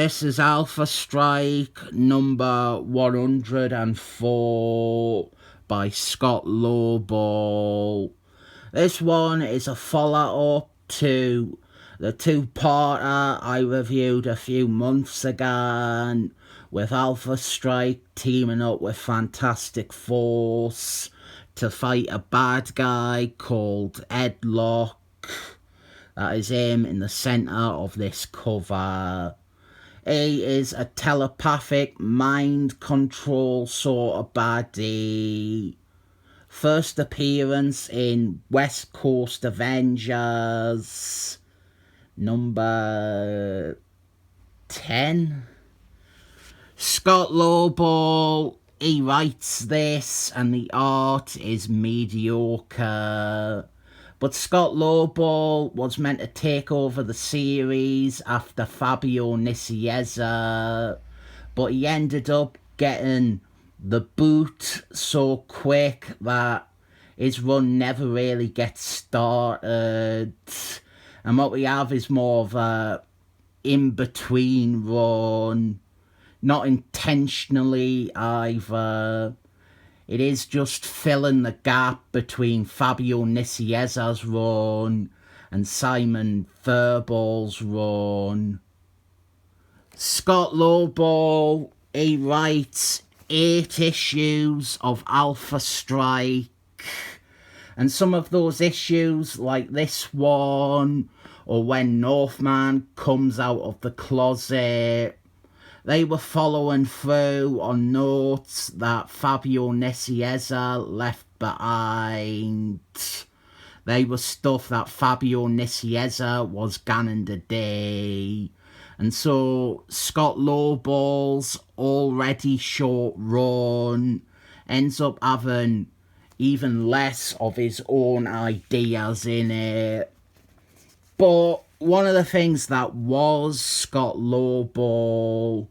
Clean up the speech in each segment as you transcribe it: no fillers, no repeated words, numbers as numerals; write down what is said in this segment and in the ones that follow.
This is Alpha Strike number 104 by Scott Lobdell. This one is a follow-up to the two-parter I reviewed a few months ago, with Alpha Strike teaming up with Fantastic Force to fight a bad guy called Headlok. That is him in the centre of this cover. He is a telepathic mind control sort of baddie. First appearance in West Coast Avengers number 10. Scott Lobdell, he writes this and the art is mediocre. But Scott Lobdell was meant to take over the series after Fabio Nicieza, but he ended up getting the boot so quick that his run never really gets started. And what we have is more of a in-between run, not intentionally either. It is just filling the gap between Fabio Nicieza's run and Simon Furball's run. Scott Lobdell, he writes 8 issues of Alpha Strike, and some of those issues, like this one, or when Northman comes out of the closet, they were following through on notes that Fabio Nicieza left behind. They were stuff that Fabio Nicieza was gunning today. And so Scott Lobdell's already short run ends up having even less of his own ideas in it. But one of the things that was Scott Lobdell,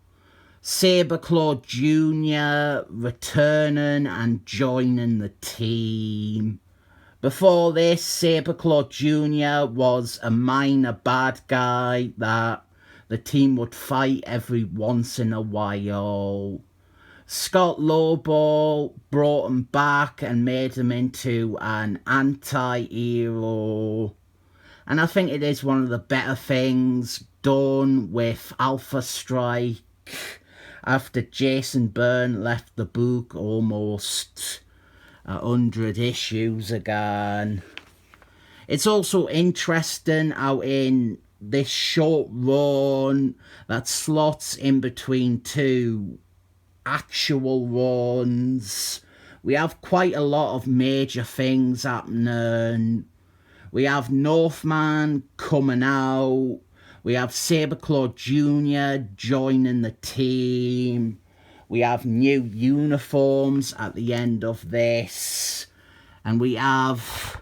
Sabreclaw Jr. returning and joining the team. Before this, Sabreclaw Jr. was a minor bad guy that the team would fight every once in a while. Scott Lobdell brought him back and made him into an anti-hero. And I think it is one of the better things done with Alpha Strike after Jason Byrne left the book almost 100 issues ago. It's also interesting how in this short run that slots in between two actual runs, we have quite a lot of major things happening. We have Northman coming out. We have Sabreclaw Jr. joining the team. We have new uniforms at the end of this. And we have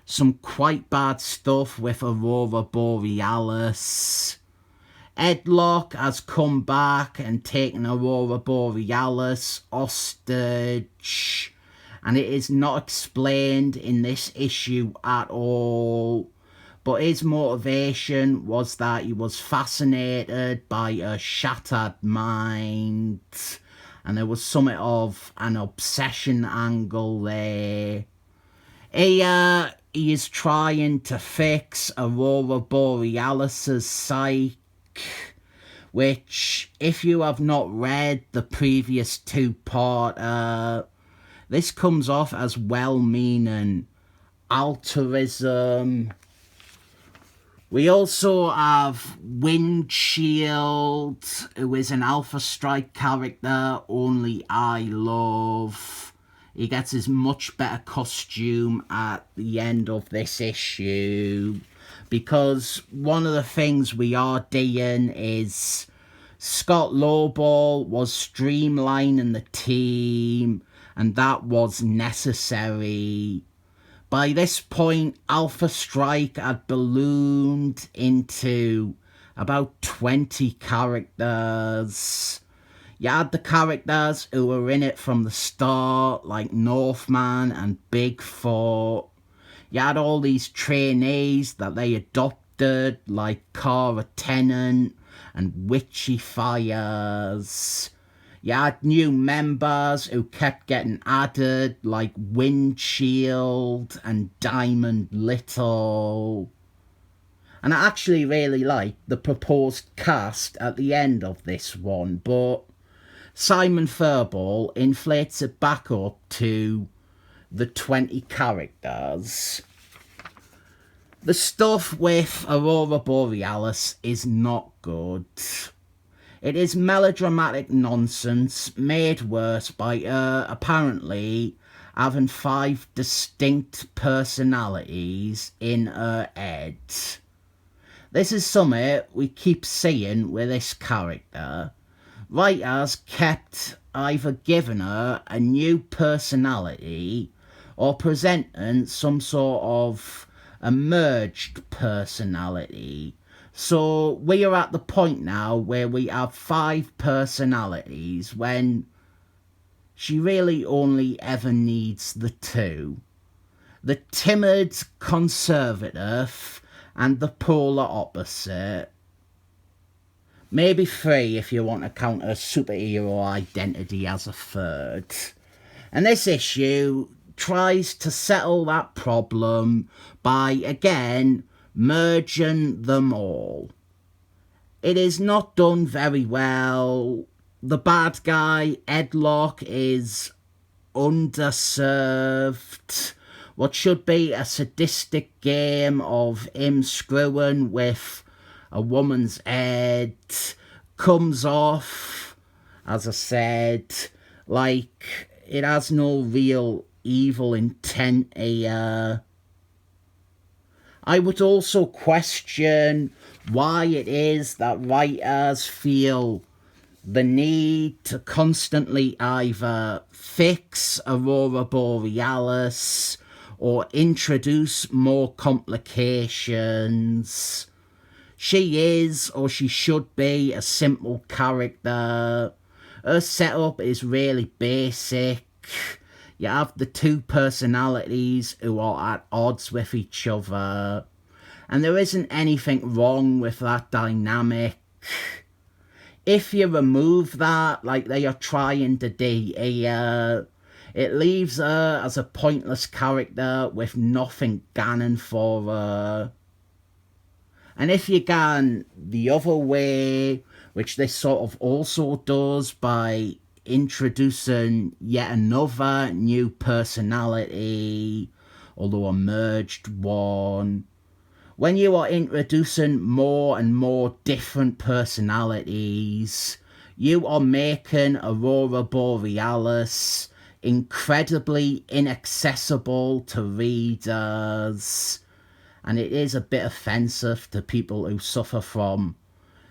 some quite bad stuff with Aurora Borealis. Headlok has come back and taken Aurora Borealis hostage. And it is not explained in this issue at all. But his motivation was that he was fascinated by a shattered mind. And there was something of an obsession angle there. He is trying to fix Aurora Borealis' psyche, which, if you have not read the previous two-parter, this comes off as well-meaning altruism. We also have Windshield, who is an Alpha Strike character only I love. He gets his much better costume at the end of this issue, because one of the things we are doing is Scott Lobdell was streamlining the team, and that was necessary. By this point, Alpha Strike had ballooned into about 20 characters. You had the characters who were in it from the start, like Northman and Bigfoot. You had all these trainees that they adopted, like Cara Tennant, and witchy fires. You had new members who kept getting added, like Windshield and Diamond Little. And I actually really liked the proposed cast at the end of this one, but Simon Furball inflates it back up to the 20 characters. The stuff with Aurora Borealis is not good. It is melodramatic nonsense made worse by her apparently having 5 distinct personalities in her head. This is something we keep seeing with this character. Writers kept either giving her a new personality or presenting some sort of a merged personality. So we are at the point now where we have 5 personalities when she really only ever needs the 2. The timid conservative and the polar opposite. Maybe 3 if you want to count her superhero identity as a 3rd. And this issue tries to settle that problem by, again, merging them all. It is not done very well. The bad guy, Headlok, is underserved. What should be a sadistic game of him screwing with a woman's head comes off, as I said, like it has no real evil intent here. I would also question why it is that writers feel the need to constantly either fix Aurora Borealis or introduce more complications. She is, or she should be, a simple character. Her setup is really basic. You have the 2 personalities who are at odds with each other. And there isn't anything wrong with that dynamic. If you remove that, like they are trying to do here, it leaves her as a pointless character with nothing going for her. And if you go the other way, which this sort of also does by introducing yet another new personality, although a merged one, when you are introducing more and more different personalities, you are making Aurora Borealis incredibly inaccessible to readers. And it is a bit offensive to people who suffer from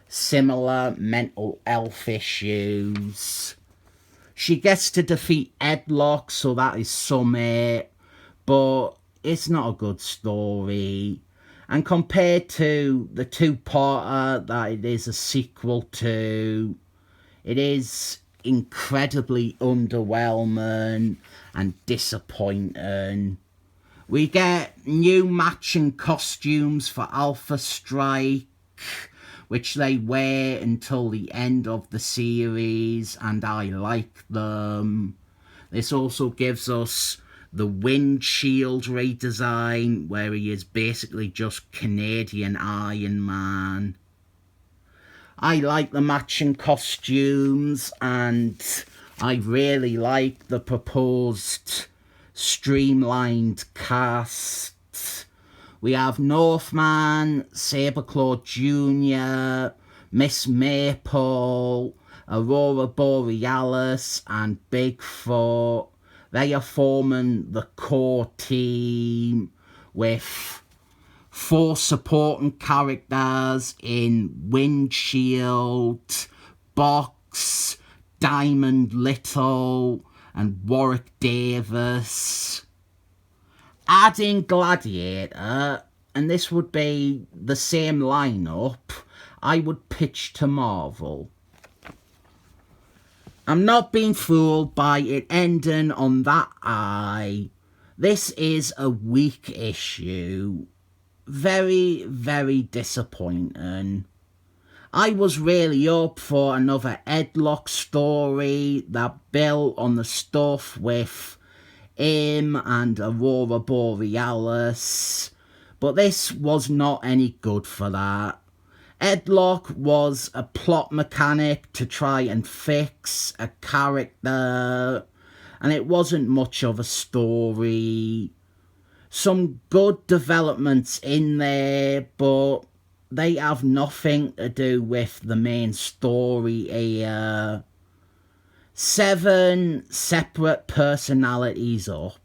similar mental health issues. She gets to defeat Headlok, so that is something, but it's not a good story. And compared to the 2-parter that it is a sequel to, it is incredibly underwhelming and disappointing. We get new matching costumes for Alpha Strike, which they wear until the end of the series, and I like them. This also gives us the Windshield redesign, where he is basically just Canadian Iron Man. I like the matching costumes, and I really like the proposed streamlined cast. We have Northman, Sabreclaw Jr., Miss Maple, Aurora Borealis, and Bigfoot. They are forming the core team with 4 supporting characters in Windshield, Box, Diamond Little, and Warwick Davis. Adding Gladiator, and this would be the same lineup, I would pitch to Marvel. I'm not being fooled by it ending on that high. This is a weak issue. Very, very disappointing. I was really up for another Headlok story that built on the stuff with him and Aurora Borealis, but this was not any good for that. Headlok was a plot mechanic to try and fix a character, and it wasn't much of a story. Some good developments in there, but they have nothing to do with the main story here. 7 separate personalities up.